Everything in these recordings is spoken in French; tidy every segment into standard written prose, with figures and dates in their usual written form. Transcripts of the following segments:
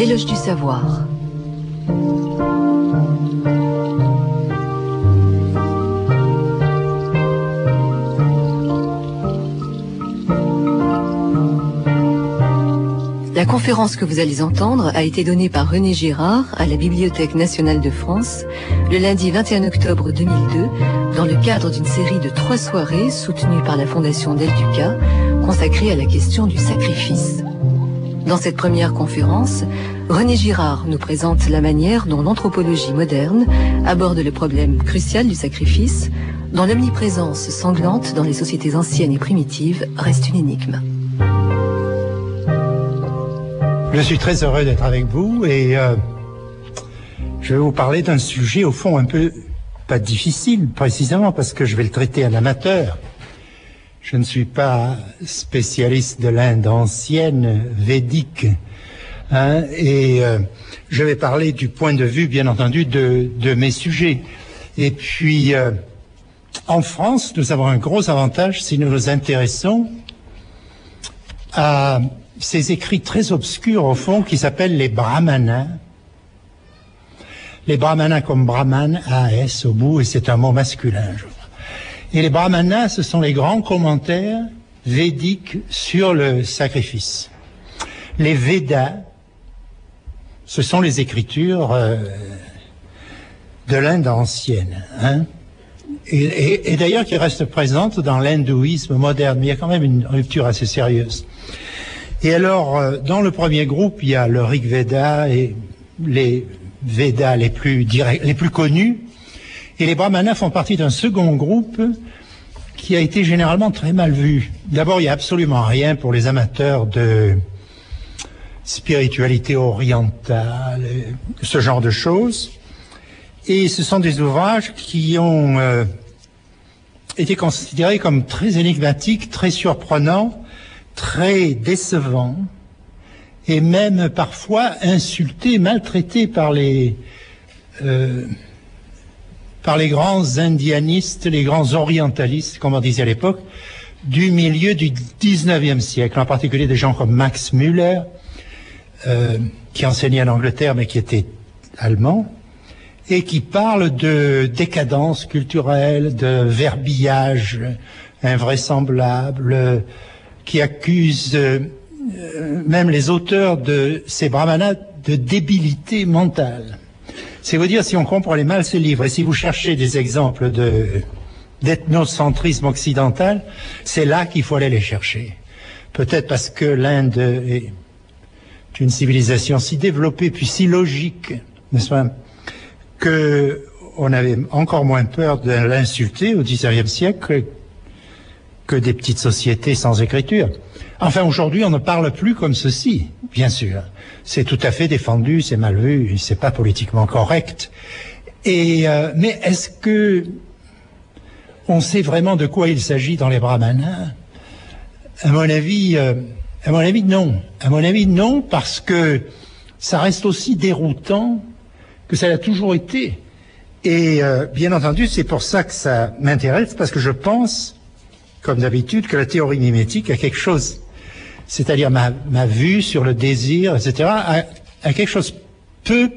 L'éloge du savoir. La conférence que vous allez entendre a été donnée par René Girard à la Bibliothèque nationale de France le lundi 21 octobre 2002 dans le cadre d'une série de 3 soirées soutenues par la Fondation Del Duca consacrée à la question du sacrifice. Dans cette première conférence, René Girard nous présente la manière dont l'anthropologie moderne aborde le problème crucial du sacrifice, dont l'omniprésence sanglante dans les sociétés anciennes et primitives reste une énigme. Je suis très heureux d'être avec vous et je vais vous parler d'un sujet au fond un peu pas difficile, précisément parce que je vais le traiter en amateur. Je ne suis pas spécialiste de l'Inde ancienne, védique, et je vais parler du point de vue, bien entendu, de mes sujets. Et puis, en France, nous avons un gros avantage si nous nous intéressons à ces écrits très obscurs, au fond, qui s'appellent les brahmanas. Les brahmanas comme brahman, A-S au bout, et c'est un mot masculin, je crois. Et les brahmanas, ce sont les grands commentaires védiques sur le sacrifice. Les Védas, ce sont les écritures de l'Inde ancienne, et d'ailleurs qui restent présentes dans l'hindouisme moderne, mais il y a quand même une rupture assez sérieuse. Et alors, dans le premier groupe, il y a le Rig Veda et les Védas les plus connus. Et les brahmanas font partie d'un second groupe qui a été généralement très mal vu. D'abord, il n'y a absolument rien pour les amateurs de spiritualité orientale, ce genre de choses. Et ce sont des ouvrages qui ont été considérés comme très énigmatiques, très surprenants, très décevant, et même parfois insulté, maltraité par les grands indianistes, les grands orientalistes, comme on disait à l'époque, du milieu du 19e siècle, en particulier des gens comme Max Müller, qui enseignait en Angleterre mais qui était allemand, et qui parle de décadence culturelle, de verbillage invraisemblable, qui accuse même les auteurs de ces brahmanas de débilité mentale. C'est vous dire si on comprenait mal ces livres. Et si vous cherchez des exemples d'ethnocentrisme occidental, c'est là qu'il faut aller les chercher. Peut-être parce que l'Inde est une civilisation si développée puis si logique, n'est-ce pas, que on avait encore moins peur de l'insulter au XIXe siècle que des petites sociétés sans écriture. Enfin, aujourd'hui, on ne parle plus comme ceci, bien sûr. C'est tout à fait défendu, c'est mal vu, c'est pas politiquement correct. Mais est-ce que on sait vraiment de quoi il s'agit dans les brahmanas? À mon avis, non. À mon avis, non, parce que ça reste aussi déroutant que ça l'a toujours été. Et bien entendu, c'est pour ça que ça m'intéresse, parce que je pense, comme d'habitude, que la théorie mimétique a quelque chose, c'est-à-dire ma vue sur le désir, etc., a quelque chose peut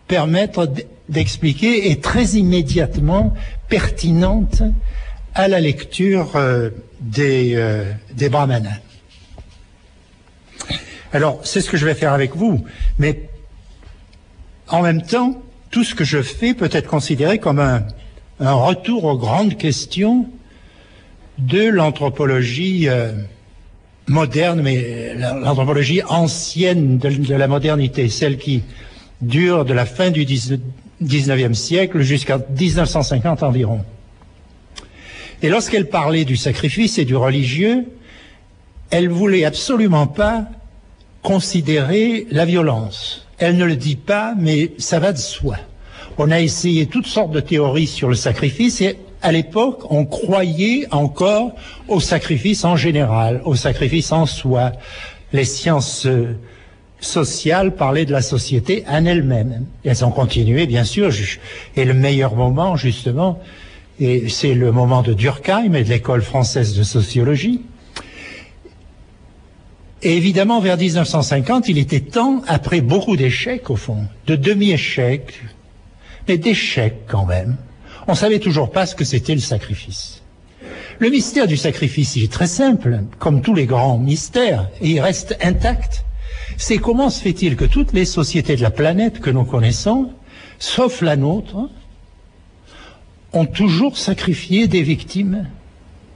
permettre d'expliquer et très immédiatement pertinente à la lecture des brahmanas. Alors, c'est ce que je vais faire avec vous, mais en même temps, tout ce que je fais peut être considéré comme un retour aux grandes questions de l'anthropologie moderne, mais l'anthropologie ancienne de la modernité, celle qui dure de la fin du 19e siècle jusqu'à 1950 environ. Et lorsqu'elle parlait du sacrifice et du religieux, elle voulait absolument pas considérer la violence. Elle ne le dit pas, mais ça va de soi. On a essayé toutes sortes de théories sur le sacrifice et à l'époque, on croyait encore au sacrifice en général, au sacrifice en soi. Les sciences sociales parlaient de la société en elle-même. Elles ont continué, bien sûr, et le meilleur moment, justement, et c'est le moment de Durkheim et de l'école française de sociologie. Et évidemment, vers 1950, il était temps, après beaucoup d'échecs au fond, de demi-échecs, mais d'échecs quand même, on ne savait toujours pas ce que c'était le sacrifice. Le mystère du sacrifice, il est très simple, comme tous les grands mystères, et il reste intact. C'est comment se fait-il que toutes les sociétés de la planète que nous connaissons, sauf la nôtre, ont toujours sacrifié des victimes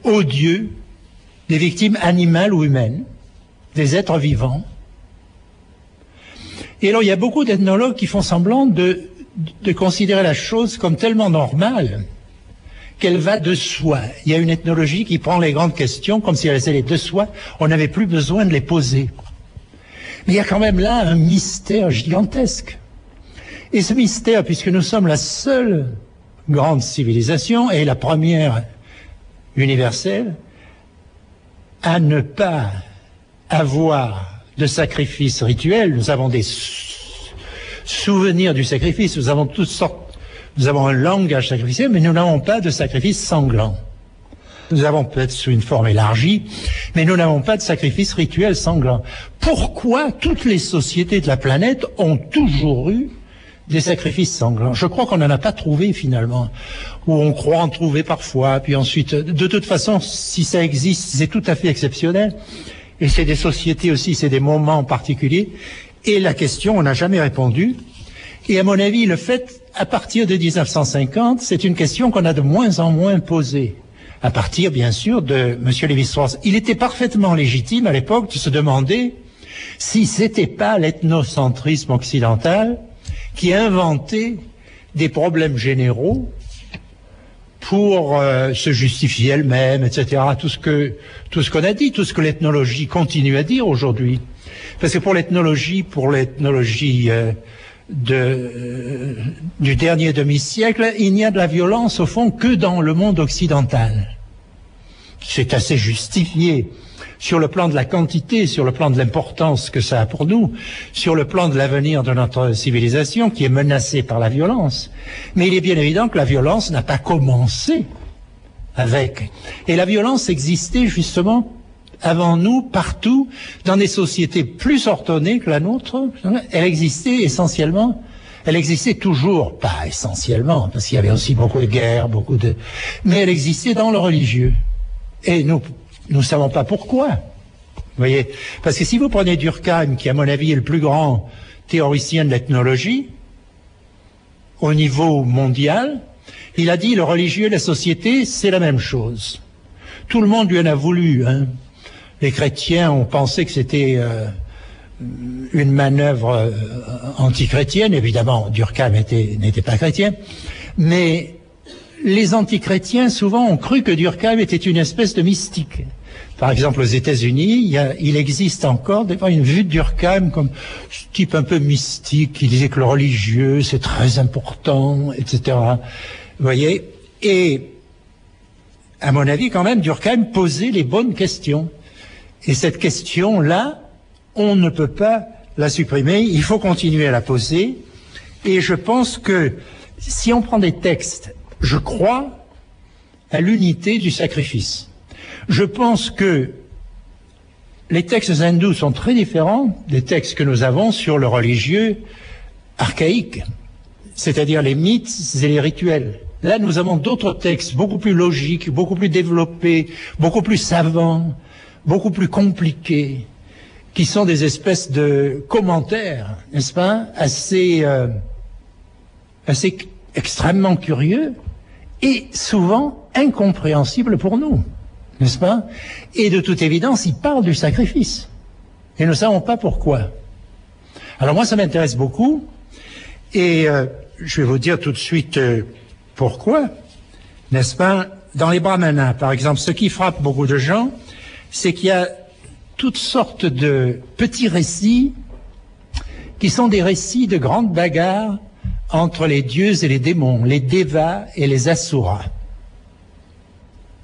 aux dieux, des victimes animales ou humaines, des êtres vivants. Et alors il y a beaucoup d'ethnologues qui font semblant de considérer la chose comme tellement normale qu'elle va de soi. Il y a une ethnologie qui prend les grandes questions comme si elles allaient de soi, on n'avait plus besoin de les poser. Mais il y a quand même là un mystère gigantesque. Et ce mystère, puisque nous sommes la seule grande civilisation et la première universelle à ne pas avoir de sacrifice rituel, nous avons des souvenirs du sacrifice, nous avons toutes sortes, nous avons un langage sacrificiel, mais nous n'avons pas de sacrifice sanglant. Nous avons peut-être sous une forme élargie, mais nous n'avons pas de sacrifice rituel sanglant. Pourquoi toutes les sociétés de la planète ont toujours eu des sacrifices sanglants? Je crois qu'on n'en a pas trouvé finalement, ou on croit en trouver parfois, puis ensuite, de toute façon, si ça existe, c'est tout à fait exceptionnel, et c'est des sociétés aussi, c'est des moments particuliers, et la question, on n'a jamais répondu, et à mon avis, le fait, à partir de 1950, c'est une question qu'on a de moins en moins posée. À partir, bien sûr, de M. Lévi-Strauss. Il était parfaitement légitime à l'époque de se demander si c'était pas l'ethnocentrisme occidental qui inventait des problèmes généraux pour se justifier elle-même, etc. Tout ce qu'on a dit, tout ce que l'ethnologie continue à dire aujourd'hui. Parce que pour l'ethnologie du dernier demi-siècle, il n'y a de la violence au fond que dans le monde occidental. C'est assez justifié sur le plan de la quantité, sur le plan de l'importance que ça a pour nous, sur le plan de l'avenir de notre civilisation qui est menacée par la violence. Mais il est bien évident que la violence n'a pas commencé avec. Et la violence existait justement avant nous, partout, dans des sociétés plus ordonnées que la nôtre. Elle existait essentiellement, elle existait toujours, pas essentiellement, parce qu'il y avait aussi beaucoup de guerres, mais elle existait dans le religieux. Et nous ne savons pas pourquoi. Vous voyez, parce que si vous prenez Durkheim, qui à mon avis est le plus grand théoricien de l'ethnologie, au niveau mondial, il a dit le religieux et la société, c'est la même chose. Tout le monde lui en a voulu, hein. Les chrétiens ont pensé que c'était une manœuvre antichrétienne. Évidemment, Durkheim n'était pas chrétien. Mais les antichrétiens, souvent, ont cru que Durkheim était une espèce de mystique. Par exemple, aux États-Unis, il existe encore des fois une vue de Durkheim comme ce type un peu mystique, qui disait que le religieux, c'est très important, etc. Vous voyez? Et, à mon avis, quand même, Durkheim posait les bonnes questions. Et cette question-là, on ne peut pas la supprimer, il faut continuer à la poser. Et je pense que si on prend des textes, je crois à l'unité du sacrifice. Je pense que les textes hindous sont très différents des textes que nous avons sur le religieux archaïque, c'est-à-dire les mythes et les rituels. Là, nous avons d'autres textes beaucoup plus logiques, beaucoup plus développés, beaucoup plus savants, beaucoup plus compliqués, qui sont des espèces de commentaires, n'est-ce pas, assez extrêmement curieux et souvent incompréhensibles pour nous, n'est-ce pas? Et de toute évidence, ils parlent du sacrifice. Et nous ne savons pas pourquoi. Alors moi, ça m'intéresse beaucoup, et je vais vous dire tout de suite pourquoi, n'est-ce pas? Dans les brahmanas, par exemple, ce qui frappe beaucoup de gens, c'est qu'il y a toutes sortes de petits récits qui sont des récits de grandes bagarres entre les dieux et les démons, les devas et les asuras.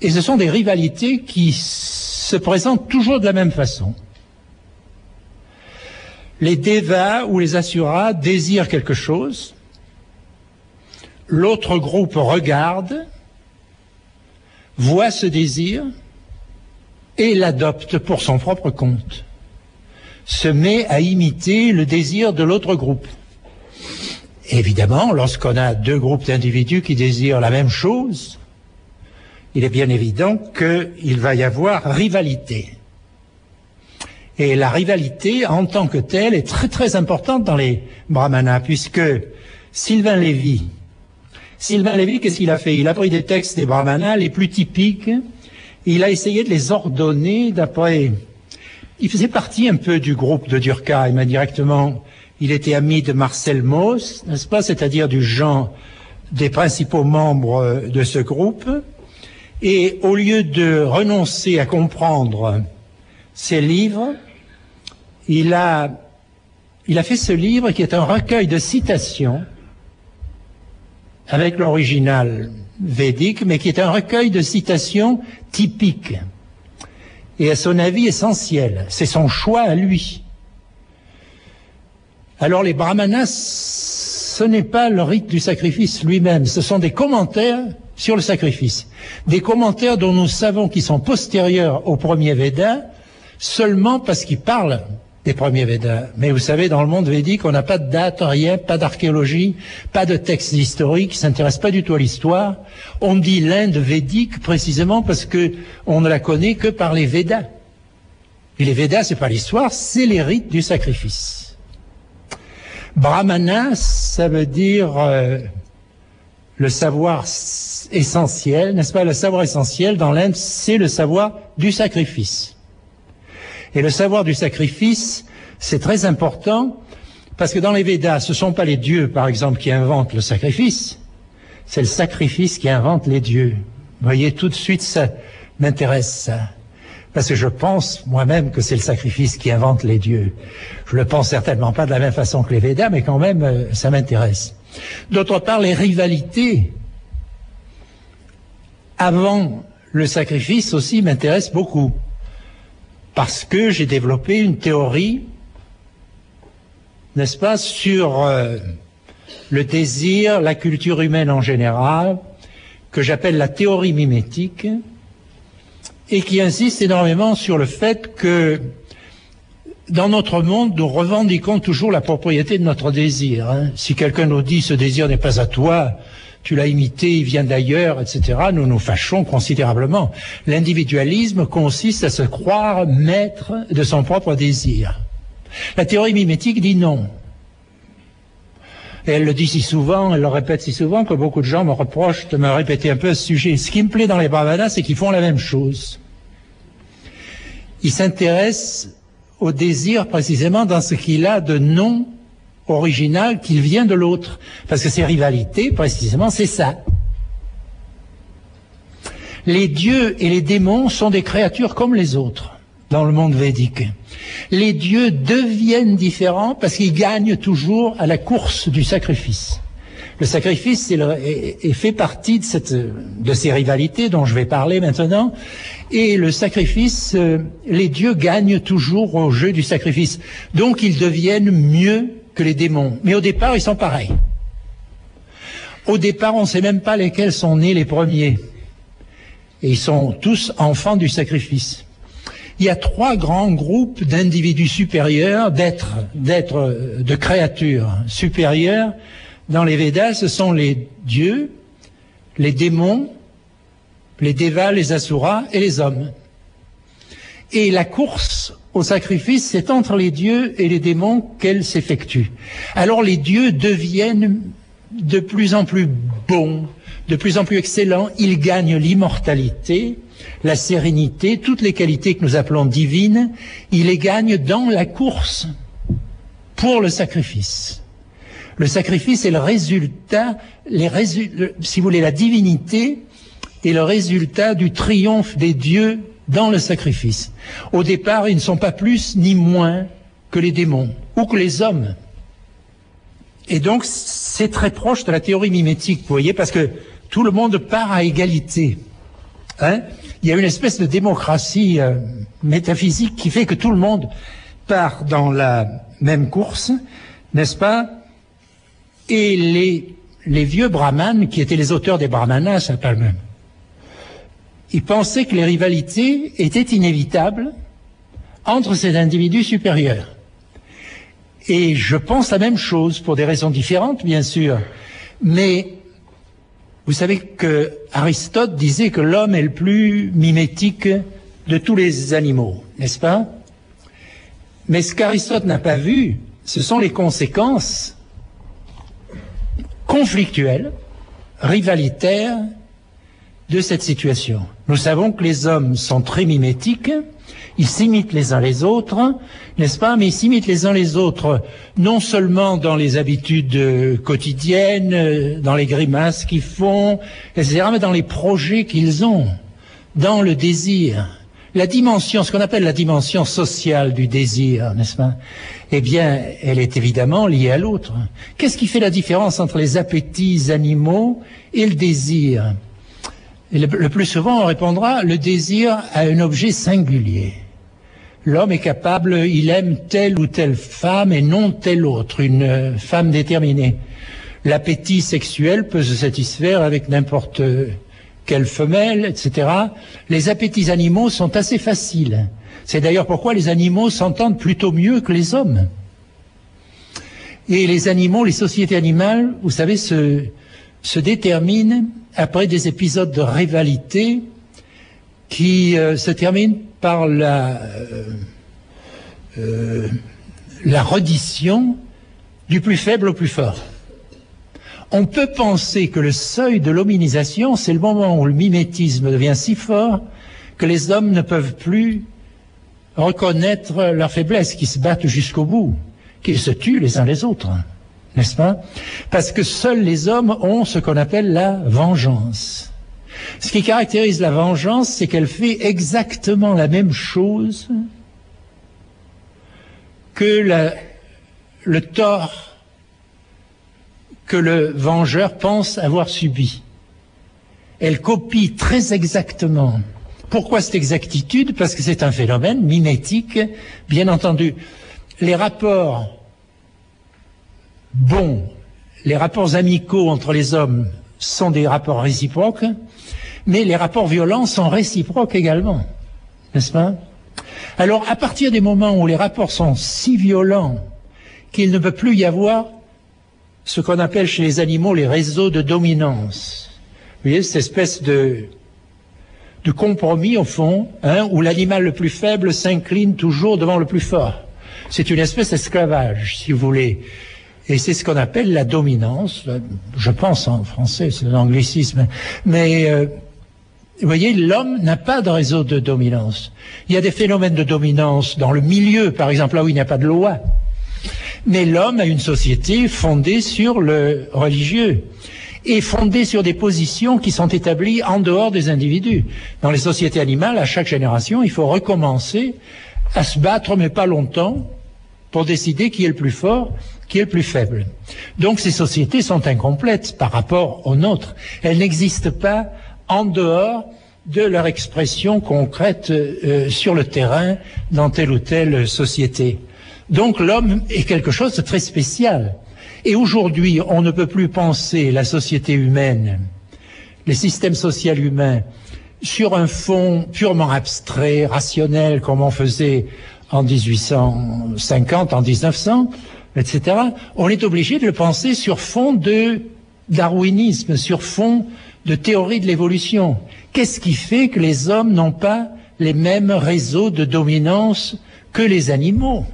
Et ce sont des rivalités qui se présentent toujours de la même façon. Les devas ou les asuras désirent quelque chose, l'autre groupe regarde, voit ce désir, et l'adopte pour son propre compte. se met à imiter le désir de l'autre groupe. Évidemment, lorsqu'on a deux groupes d'individus qui désirent la même chose, il est bien évident qu'il va y avoir rivalité. Et la rivalité, en tant que telle, est très très importante dans les brahmanas, puisque Sylvain Lévy, qu'est-ce qu'il a fait? Il a pris des textes des brahmanas les plus typiques, et il a essayé de les ordonner d'après... Il faisait partie un peu du groupe de Durkheim, indirectement. Il était ami de Marcel Mauss, n'est-ce pas? C'est-à-dire du genre des principaux membres de ce groupe. Et au lieu de renoncer à comprendre ses livres, il a fait ce livre qui est un recueil de citations avec l'original védique, mais qui est un recueil de citations typiques et à son avis essentiel. C'est son choix à lui. Alors les brahmanas, ce n'est pas le rite du sacrifice lui-même, ce sont des commentaires sur le sacrifice. Des commentaires dont nous savons qu'ils sont postérieurs au premier Véda, seulement parce qu'ils parlent des premiers Védas. Mais vous savez, dans le monde védique, on n'a pas de date, rien, pas d'archéologie, pas de textes historiques, qui ne s'intéressent pas du tout à l'histoire. On dit l'Inde védique précisément parce que on ne la connaît que par les Védas. Et les Védas, c'est pas l'histoire, c'est les rites du sacrifice. Brahmana, ça veut dire le savoir essentiel, n'est-ce pas? Le savoir essentiel dans l'Inde, c'est le savoir du sacrifice. Et le savoir du sacrifice, c'est très important, parce que dans les Védas, ce ne sont pas les dieux, par exemple, qui inventent le sacrifice, c'est le sacrifice qui invente les dieux. Vous voyez, tout de suite, ça m'intéresse, ça. Parce que je pense moi-même que c'est le sacrifice qui invente les dieux. Je le pense certainement pas de la même façon que les Védas, mais quand même, ça m'intéresse. D'autre part, les rivalités avant le sacrifice aussi m'intéressent beaucoup. Parce que j'ai développé une théorie, n'est-ce pas, sur le désir, la culture humaine en général, que j'appelle la théorie mimétique, et qui insiste énormément sur le fait que dans notre monde, nous revendiquons toujours la propriété de notre désir. Hein. Si quelqu'un nous dit « ce désir n'est pas à toi », tu l'as imité, il vient d'ailleurs, etc., nous nous fâchons considérablement. L'individualisme consiste à se croire maître de son propre désir. La théorie mimétique dit non. Et elle le dit si souvent, elle le répète si souvent, que beaucoup de gens me reprochent de me répéter un peu ce sujet. Ce qui me plaît dans les brahmanas, c'est qu'ils font la même chose. Ils s'intéressent au désir précisément dans ce qu'il a de non original qu'il vient de l'autre. Parce que ces rivalités, précisément, c'est ça. Les dieux et les démons sont des créatures comme les autres dans le monde védique. Les dieux deviennent différents parce qu'ils gagnent toujours à la course du sacrifice. Le sacrifice est fait partie de ces rivalités dont je vais parler maintenant. Et le sacrifice, les dieux gagnent toujours au jeu du sacrifice. Donc ils deviennent mieux que les démons. Mais au départ, ils sont pareils. Au départ, on ne sait même pas lesquels sont nés les premiers. Et ils sont tous enfants du sacrifice. Il y a trois grands groupes d'individus supérieurs, de créatures supérieures. Dans les Védas, ce sont les dieux, les démons, les dévas, les asuras et les hommes. Et la course au sacrifice, c'est entre les dieux et les démons qu'elle s'effectue. Alors les dieux deviennent de plus en plus bons, de plus en plus excellents. Ils gagnent l'immortalité, la sérénité, toutes les qualités que nous appelons divines. Ils les gagnent dans la course pour le sacrifice. Le sacrifice est le résultat, si vous voulez, la divinité est le résultat du triomphe des dieux dans le sacrifice. Au départ, ils ne sont pas plus ni moins que les démons ou que les hommes. Et donc, c'est très proche de la théorie mimétique, vous voyez, parce que tout le monde part à égalité. Hein? Il y a une espèce de démocratie métaphysique qui fait que tout le monde part dans la même course, n'est-ce pas? Et les vieux brahmanes, qui étaient les auteurs des brahmanas, c'est pas le même. Ils pensaient que les rivalités étaient inévitables entre ces individus supérieurs. Et je pense la même chose, pour des raisons différentes, bien sûr. Mais vous savez que Aristote disait que l'homme est le plus mimétique de tous les animaux, n'est-ce pas? Mais ce qu'Aristote n'a pas vu, ce sont les conséquences conflictuelles, rivalitaires de cette situation. Nous savons que les hommes sont très mimétiques, ils s'imitent les uns les autres, n'est-ce pas? Mais ils s'imitent les uns les autres, non seulement dans les habitudes quotidiennes, dans les grimaces qu'ils font, etc., mais dans les projets qu'ils ont, dans le désir. La dimension, ce qu'on appelle la dimension sociale du désir, n'est-ce pas? Eh bien, elle est évidemment liée à l'autre. Qu'est-ce qui fait la différence entre les appétits animaux et le désir? Et le plus souvent, on répondra, le désir a un objet singulier. L'homme est capable, il aime telle ou telle femme et non telle autre, une femme déterminée. L'appétit sexuel peut se satisfaire avec n'importe quelle femelle, etc. Les appétits animaux sont assez faciles. C'est d'ailleurs pourquoi les animaux s'entendent plutôt mieux que les hommes. Et les animaux, les sociétés animales, vous savez, se déterminent après des épisodes de rivalité qui se terminent par la reddition du plus faible au plus fort. On peut penser que le seuil de l'hominisation, c'est le moment où le mimétisme devient si fort que les hommes ne peuvent plus reconnaître leur faiblesse, qu'ils se battent jusqu'au bout, qu'ils se tuent les uns les autres, n'est-ce pas? Parce que seuls les hommes ont ce qu'on appelle la vengeance. Ce qui caractérise la vengeance, c'est qu'elle fait exactement la même chose que le tort que le vengeur pense avoir subi. Elle copie très exactement. Pourquoi cette exactitude? Parce que c'est un phénomène mimétique, bien entendu. Les rapports bons, les rapports amicaux entre les hommes sont des rapports réciproques, mais les rapports violents sont réciproques également, n'est-ce pas? Alors, à partir des moments où les rapports sont si violents qu'il ne peut plus y avoir ce qu'on appelle chez les animaux les réseaux de dominance. Vous voyez, cette espèce de compromis, au fond, où l'animal le plus faible s'incline toujours devant le plus fort. C'est une espèce d'esclavage, si vous voulez. Et c'est ce qu'on appelle la dominance. Je pense en français, c'est un anglicisme. Mais, vous voyez, l'homme n'a pas de réseau de dominance. Il y a des phénomènes de dominance dans le milieu, par exemple, là où il n'y a pas de loi. Mais l'homme a une société fondée sur le religieux et fondée sur des positions qui sont établies en dehors des individus. Dans les sociétés animales, à chaque génération, il faut recommencer à se battre, mais pas longtemps, pour décider qui est le plus fort, qui est le plus faible. Donc ces sociétés sont incomplètes par rapport aux nôtres. Elles n'existent pas en dehors de leur expression concrète sur le terrain dans telle ou telle société. Donc l'homme est quelque chose de très spécial. Et aujourd'hui, on ne peut plus penser la société humaine, les systèmes sociaux humains, sur un fond purement abstrait, rationnel, comme on faisait en 1850, en 1900, etc. On est obligé de le penser sur fond de darwinisme, sur fond de théorie de l'évolution. Qu'est-ce qui fait que les hommes n'ont pas les mêmes réseaux de dominance que les animaux?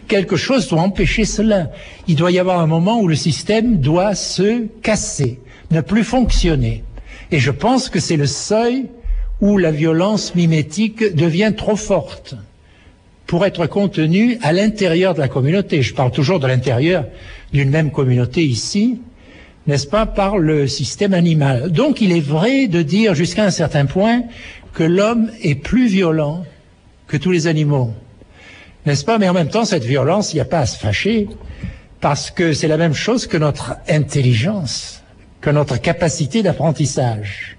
Quelque chose doit empêcher cela. Il doit y avoir un moment où le système doit se casser, ne plus fonctionner. Et je pense que c'est le seuil où la violence mimétique devient trop forte pour être contenue à l'intérieur de la communauté. Je parle toujours de l'intérieur d'une même communauté ici, n'est-ce pas, par le système animal. Donc il est vrai de dire jusqu'à un certain point que l'homme est plus violent que tous les animaux. N'est-ce pas? Mais en même temps, cette violence, il n'y a pas à se fâcher, parce que c'est la même chose que notre intelligence, que notre capacité d'apprentissage.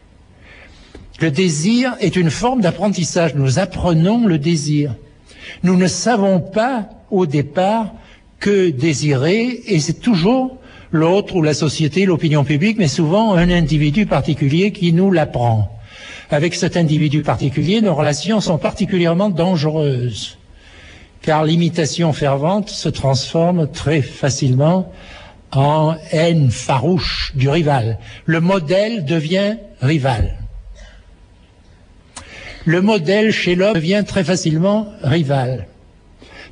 Le désir est une forme d'apprentissage. Nous apprenons le désir. Nous ne savons pas, au départ, que désirer, et c'est toujours l'autre ou la société, l'opinion publique, mais souvent un individu particulier qui nous l'apprend. Avec cet individu particulier, nos relations sont particulièrement dangereuses. car l'imitation fervente se transforme très facilement en haine farouche du rival. Le modèle devient rival. Le modèle chez l'homme devient très facilement rival.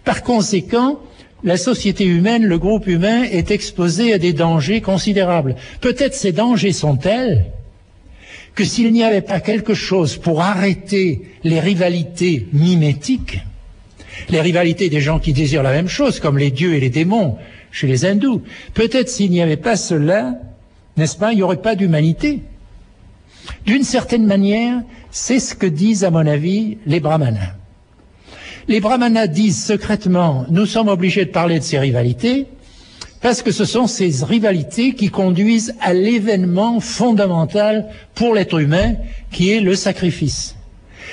Par conséquent, la société humaine, le groupe humain est exposé à des dangers considérables. Peut-être ces dangers sont tels que s'il n'y avait pas quelque chose pour arrêter les rivalités mimétiques, les rivalités des gens qui désirent la même chose, comme les dieux et les démons chez les hindous, peut-être s'il n'y avait pas cela, n'est-ce pas, il n'y aurait pas d'humanité. D'une certaine manière, c'est ce que disent, à mon avis, les brahmanas. Les brahmanas disent secrètement, nous sommes obligés de parler de ces rivalités, parce que ce sont ces rivalités qui conduisent à l'événement fondamental pour l'être humain, qui est le sacrifice.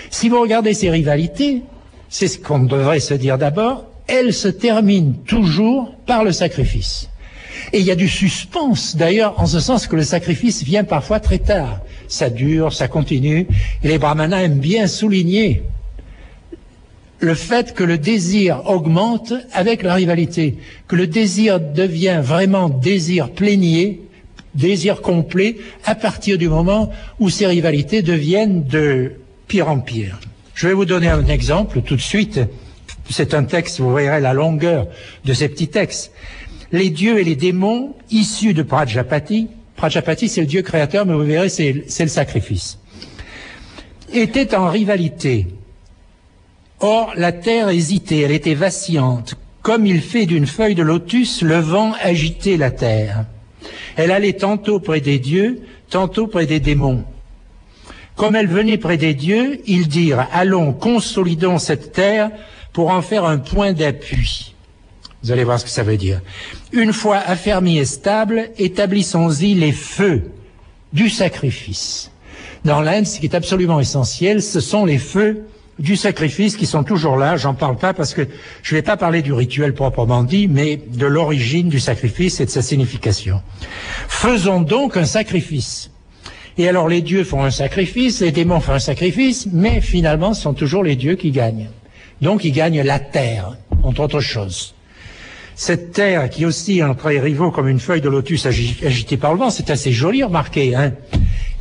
Si vous regardez ces rivalités, c'est ce qu'on devrait se dire d'abord, elles se terminent toujours par le sacrifice. Et il y a du suspense, d'ailleurs, en ce sens que le sacrifice vient parfois très tard. Ça dure, ça continue, et les brahmanas aiment bien souligner le fait que le désir augmente avec la rivalité, que le désir devient vraiment désir plénier, désir complet, à partir du moment où ces rivalités deviennent de pire en pire. Je vais vous donner un exemple tout de suite. C'est un texte, vous verrez la longueur de ces petits textes. Les dieux et les démons issus de Prajapati, Prajapati c'est le dieu créateur, mais vous verrez c'est le sacrifice, étaient en rivalité. Or, la terre hésitait, elle était vacillante. Comme il fait d'une feuille de lotus, le vent agitait la terre. Elle allait tantôt près des dieux, tantôt près des démons. Comme elle venait près des dieux, ils dirent « Allons, consolidons cette terre pour en faire un point d'appui. » Vous allez voir ce que ça veut dire. Une fois affermis et stables, établissons-y les feux du sacrifice. Dans l'Inde, ce qui est absolument essentiel, ce sont les feux du sacrifice qui sont toujours là. J'en parle pas parce que je ne vais pas parler du rituel proprement dit, mais de l'origine du sacrifice et de sa signification. Faisons donc un sacrifice. Et alors les dieux font un sacrifice, les démons font un sacrifice, mais finalement ce sont toujours les dieux qui gagnent. Donc ils gagnent la terre, entre autres choses. Cette terre qui oscille entre les rivaux comme une feuille de lotus agitée par le vent, c'est assez joli, remarquez, hein.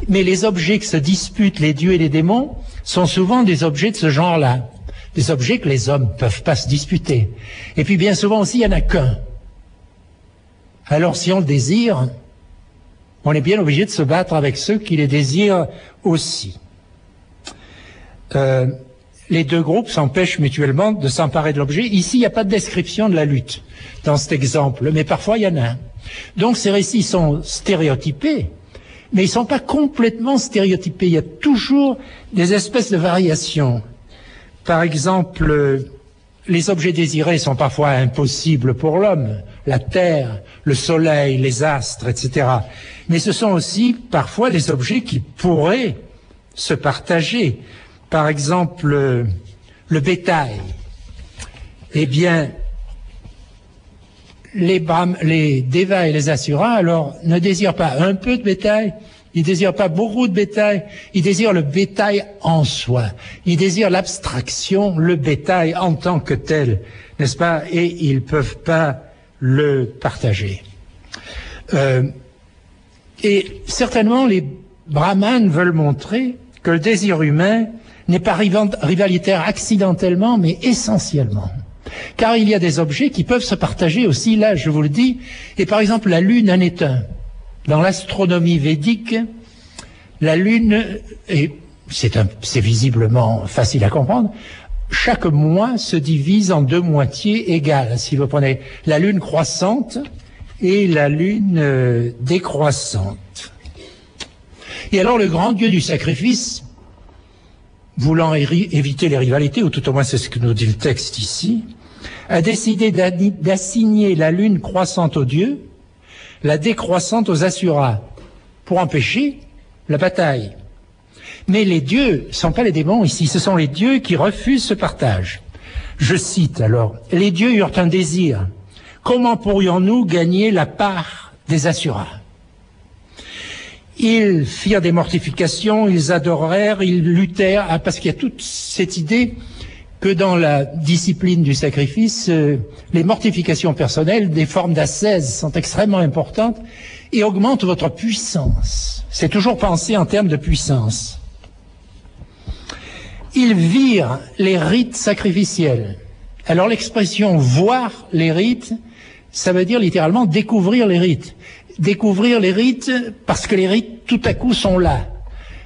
Mais les objets que se disputent les dieux et les démons sont souvent des objets de ce genre-là. Des objets que les hommes ne peuvent pas se disputer. Et puis bien souvent aussi, il n'y en a qu'un. Alors si on le désire, on est bien obligé de se battre avec ceux qui les désirent aussi. Les deux groupes s'empêchent mutuellement de s'emparer de l'objet. Ici, il n'y a pas de description de la lutte dans cet exemple, mais parfois il y en a. Donc ces récits sont stéréotypés, mais ils ne sont pas complètement stéréotypés. Il y a toujours des espèces de variations. Par exemple, les objets désirés sont parfois impossibles pour l'homme, la terre, le soleil, les astres, etc. Mais ce sont aussi parfois des objets qui pourraient se partager. Par exemple, le bétail. Eh bien, les Devas et les Asuras, alors, ne désirent pas un peu de bétail, ils désirent pas beaucoup de bétail, ils désirent le bétail en soi. Ils désirent l'abstraction, le bétail en tant que tel, n'est-ce pas? Et ils peuvent pas le partager. Et certainement, les brahmanes veulent montrer que le désir humain n'est pas rivalitaire accidentellement, mais essentiellement. Car il y a des objets qui peuvent se partager aussi, là, je vous le dis, et par exemple, la Lune en est un. Dans l'astronomie védique, la Lune, c'est visiblement facile à comprendre, chaque mois se divise en deux moitiés égales. Si vous prenez la Lune croissante et la Lune décroissante. Et alors, le grand dieu du sacrifice, voulant éviter les rivalités, ou tout au moins c'est ce que nous dit le texte ici, a décidé d'assigner la lune croissante aux dieux, la décroissante aux Asuras, pour empêcher la bataille. Mais les dieux ne sont pas les démons ici, ce sont les dieux qui refusent ce partage. Je cite alors, « Les dieux eurent un désir. Comment pourrions-nous gagner la part des Asuras ?» Ils firent des mortifications, ils adorèrent, ils luttèrent, parce qu'il y a toute cette idée que dans la discipline du sacrifice, les mortifications personnelles, des formes d'ascèse sont extrêmement importantes et augmentent votre puissance. C'est toujours pensé en termes de puissance. Ils virent les rites sacrificiels. Alors l'expression « voir les rites », ça veut dire littéralement découvrir les rites. Découvrir les rites parce que les rites tout à coup sont là.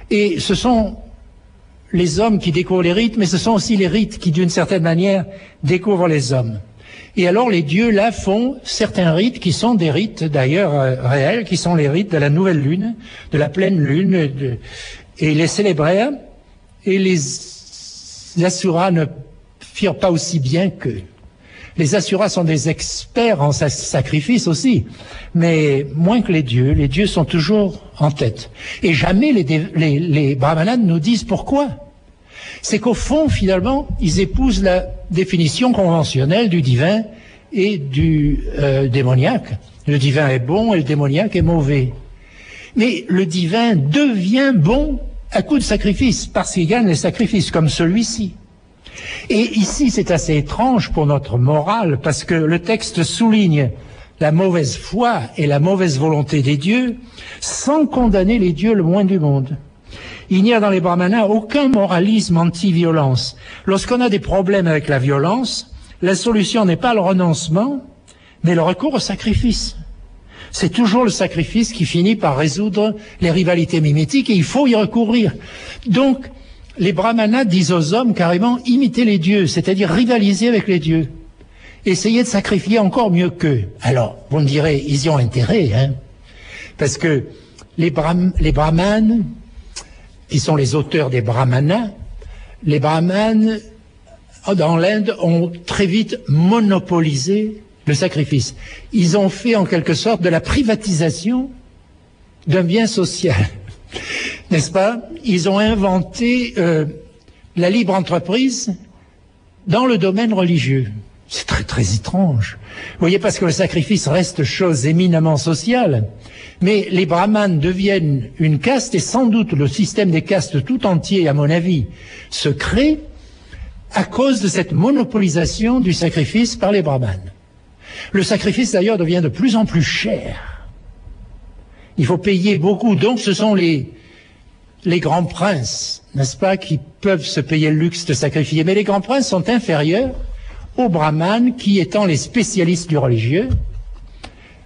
Et ce sont les hommes qui découvrent les rites, mais ce sont aussi les rites qui, d'une certaine manière, découvrent les hommes. Et alors les dieux, là, font certains rites qui sont des rites, d'ailleurs, réels, qui sont les rites de la nouvelle lune, de la pleine lune, et ils les célébrèrent, et les Asuras ne firent pas aussi bien qu'eux. Les Asuras sont des experts en sacrifice aussi, mais moins que les dieux sont toujours en tête. Et jamais les brahmanas nous disent pourquoi. C'est qu'au fond, finalement, ils épousent la définition conventionnelle du divin et du démoniaque. Le divin est bon et le démoniaque est mauvais. Mais le divin devient bon à coup de sacrifice, parce qu'il gagne les sacrifices, comme celui-ci. Et ici, c'est assez étrange pour notre morale, parce que le texte souligne la mauvaise foi et la mauvaise volonté des dieux, sans condamner les dieux le moins du monde. Il n'y a dans les brahmanas aucun moralisme anti-violence. Lorsqu'on a des problèmes avec la violence, la solution n'est pas le renoncement, mais le recours au sacrifice. C'est toujours le sacrifice qui finit par résoudre les rivalités mimétiques et il faut y recourir. Donc, les brahmanas disent aux hommes carrément imitez les dieux, c'est-à-dire rivaliser avec les dieux. Essayez de sacrifier encore mieux qu'eux. Alors, vous me direz, ils y ont intérêt, hein, parce que les brahmanes, qui sont les auteurs des brahmanas, les brahmanes, dans l'Inde, ont très vite monopolisé le sacrifice. Ils ont fait en quelque sorte de la privatisation d'un bien social. N'est-ce pas? Ils ont inventé la libre entreprise dans le domaine religieux. C'est très très étrange. Vous voyez, parce que le sacrifice reste chose éminemment sociale, mais les brahmanes deviennent une caste et sans doute le système des castes tout entier, à mon avis, se crée à cause de cette monopolisation du sacrifice par les brahmanes. Le sacrifice d'ailleurs devient de plus en plus cher. Il faut payer beaucoup, donc ce sont les grands princes, n'est-ce pas, qui peuvent se payer le luxe de sacrifier. Mais les grands princes sont inférieurs aux brahmanes qui, étant les spécialistes du religieux,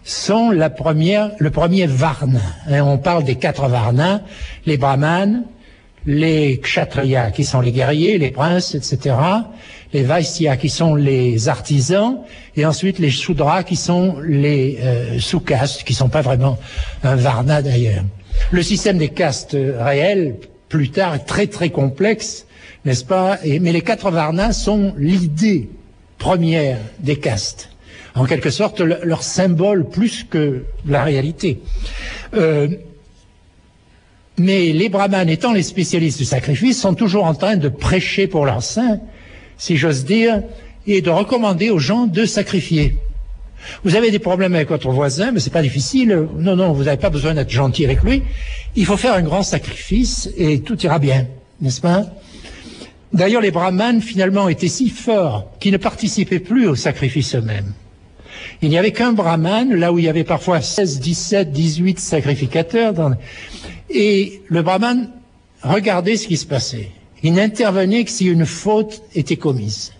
sont le premier varna. On parle des 4 varnas, les brahmanes, les kshatriyas qui sont les guerriers, les princes, etc., les vaisyas qui sont les artisans, et ensuite les shudras qui sont les sous-castes, qui ne sont pas vraiment un varna d'ailleurs. Le système des castes réels, plus tard, est très très complexe, n'est-ce pas? Mais les 4 varnas sont l'idée première des castes. En quelque sorte, leur symbole plus que la réalité. Mais les brahmanes, étant les spécialistes du sacrifice, sont toujours en train de prêcher pour leurs saints, si j'ose dire, et de recommander aux gens de sacrifier. Vous avez des problèmes avec votre voisin, mais c'est pas difficile. Non, vous n'avez pas besoin d'être gentil avec lui. Il faut faire un grand sacrifice et tout ira bien, n'est-ce pas? D'ailleurs, les brahmanes, finalement, étaient si forts qu'ils ne participaient plus au sacrifice eux-mêmes. Il n'y avait qu'un brahmane, là où il y avait parfois 16, 17, 18 sacrificateurs. Et le brahmane regardait ce qui se passait. Il n'intervenait que si une faute était commise.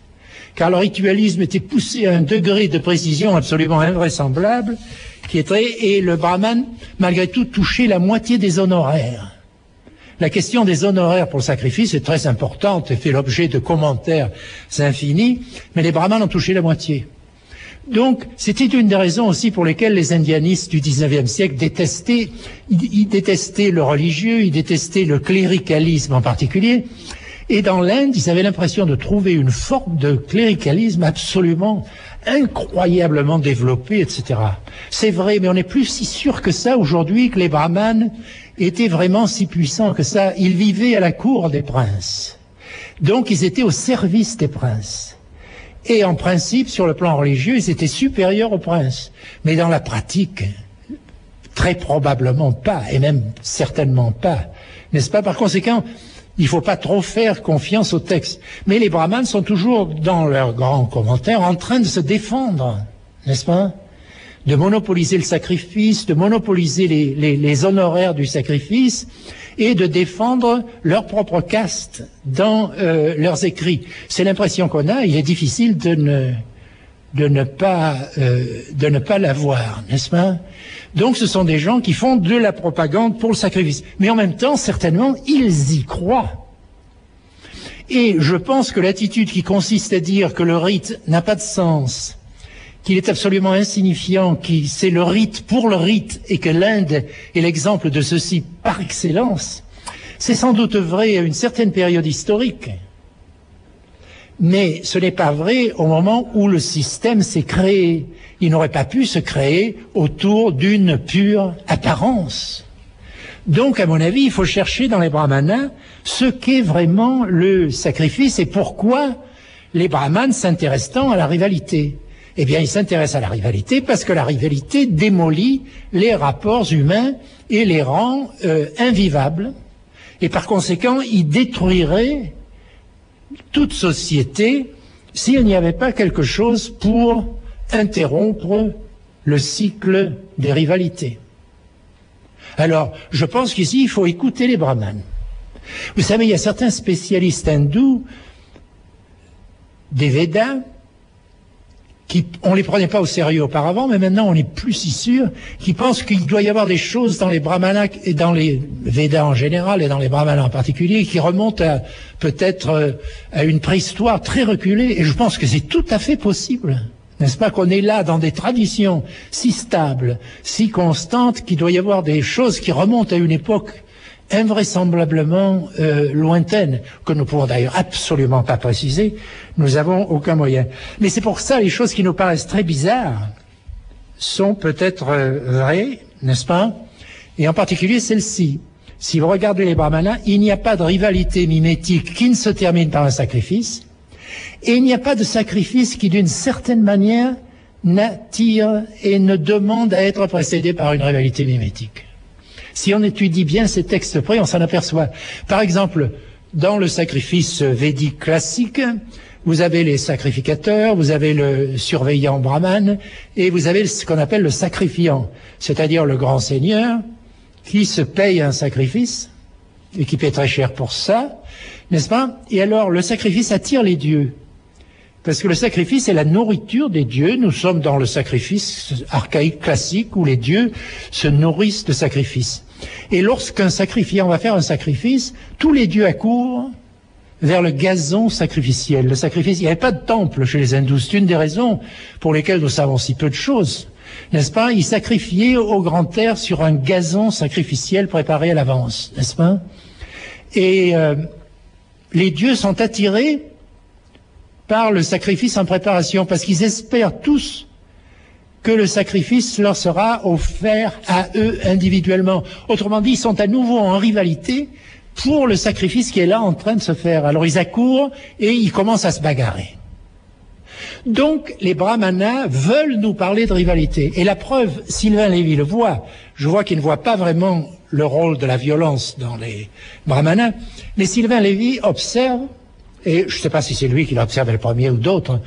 Car le ritualisme était poussé à un degré de précision absolument invraisemblable, et le brahmane, malgré tout, touchait la moitié des honoraires. La question des honoraires pour le sacrifice est très importante et fait l'objet de commentaires infinis, mais les brahmanes ont touché la moitié. Donc, c'était une des raisons aussi pour lesquelles les indianistes du XIXe siècle détestaient le religieux, ils détestaient le cléricalisme en particulier. Et dans l'Inde, ils avaient l'impression de trouver une forme de cléricalisme absolument incroyablement développée, etc. C'est vrai, mais on n'est plus si sûr que ça aujourd'hui que les brahmanes étaient vraiment si puissants que ça. Ils vivaient à la cour des princes. Donc, ils étaient au service des princes. Et en principe, sur le plan religieux, ils étaient supérieurs aux princes. Mais dans la pratique, très probablement pas, et même certainement pas. N'est-ce pas? Par conséquent, Il ne faut pas trop faire confiance au texte. Mais les brahmanes sont toujours, dans leurs grands commentaires, en train de se défendre, n'est-ce pas? De monopoliser le sacrifice, de monopoliser les honoraires du sacrifice et de défendre leur propre caste dans leurs écrits. C'est l'impression qu'on a, il est difficile de ne pas l'avoir, n'est-ce pas? Donc ce sont des gens qui font de la propagande pour le sacrifice. Mais en même temps, certainement, ils y croient. Et je pense que l'attitude qui consiste à dire que le rite n'a pas de sens, qu'il est absolument insignifiant, que c'est le rite pour le rite et que l'Inde est l'exemple de ceci par excellence, c'est sans doute vrai à une certaine période historique. Mais ce n'est pas vrai au moment où le système s'est créé. Il n'aurait pas pu se créer autour d'une pure apparence. Donc, à mon avis, il faut chercher dans les brahmanas ce qu'est vraiment le sacrifice et pourquoi les brahmanes s'intéressent à la rivalité. Eh bien, ils s'intéressent à la rivalité parce que la rivalité démolit les rapports humains et les rend invivables. Et par conséquent, ils détruiraient toute société s'il n'y avait pas quelque chose pour interrompre le cycle des rivalités. Alors, je pense qu'ici, il faut écouter les brahmanes. Vous savez, il y a certains spécialistes hindous des Védas on les prenait pas au sérieux auparavant, mais maintenant on n'est plus si sûr, qui pensent qu'il doit y avoir des choses dans les brahmanas et dans les Védas en général et dans les brahmanas en particulier qui remontent peut-être à une préhistoire très reculée, et je pense que c'est tout à fait possible. N'est-ce pas qu'on est là dans des traditions si stables, si constantes, qu'il doit y avoir des choses qui remontent à une époque invraisemblablement lointaine, que nous ne pouvons d'ailleurs absolument pas préciser, nous n'avons aucun moyen. Mais c'est pour ça les choses qui nous paraissent très bizarres sont peut-être vraies, n'est-ce pas? Et en particulier celle-ci. Si vous regardez les brahmanas, il n'y a pas de rivalité mimétique qui ne se termine par un sacrifice, et il n'y a pas de sacrifice qui d'une certaine manière n'attire et ne demande à être précédé par une rivalité mimétique. Si on étudie bien ces textes près, on s'en aperçoit. Par exemple, dans le sacrifice védique classique, vous avez les sacrificateurs, vous avez le surveillant brahmane, et vous avez ce qu'on appelle le sacrifiant, c'est-à-dire le grand seigneur qui se paye un sacrifice, et qui paie très cher pour ça, n'est-ce pas? Et alors, le sacrifice attire les dieux. Parce que le sacrifice est la nourriture des dieux. Nous sommes dans le sacrifice archaïque classique où les dieux se nourrissent de sacrifices. Et lorsqu'un sacrifiant va faire un sacrifice, tous les dieux accourent vers le gazon sacrificiel. Le sacrifice, il n'y avait pas de temple chez les hindous. C'est une des raisons pour lesquelles nous savons si peu de choses. N'est-ce pas? Ils sacrifiaient au grand air sur un gazon sacrificiel préparé à l'avance. N'est-ce pas? Et les dieux sont attirés par le sacrifice en préparation, parce qu'ils espèrent tous que le sacrifice leur sera offert à eux individuellement. Autrement dit, ils sont à nouveau en rivalité pour le sacrifice qui est là en train de se faire. Alors ils accourent et ils commencent à se bagarrer. Donc les brahmanas veulent nous parler de rivalité. Et la preuve, Sylvain Lévy le voit. Je vois qu'il ne voit pas vraiment le rôle de la violence dans les brahmanas, mais Sylvain Lévy observe, et je ne sais pas si c'est lui qui l'a observé le premier ou d'autres,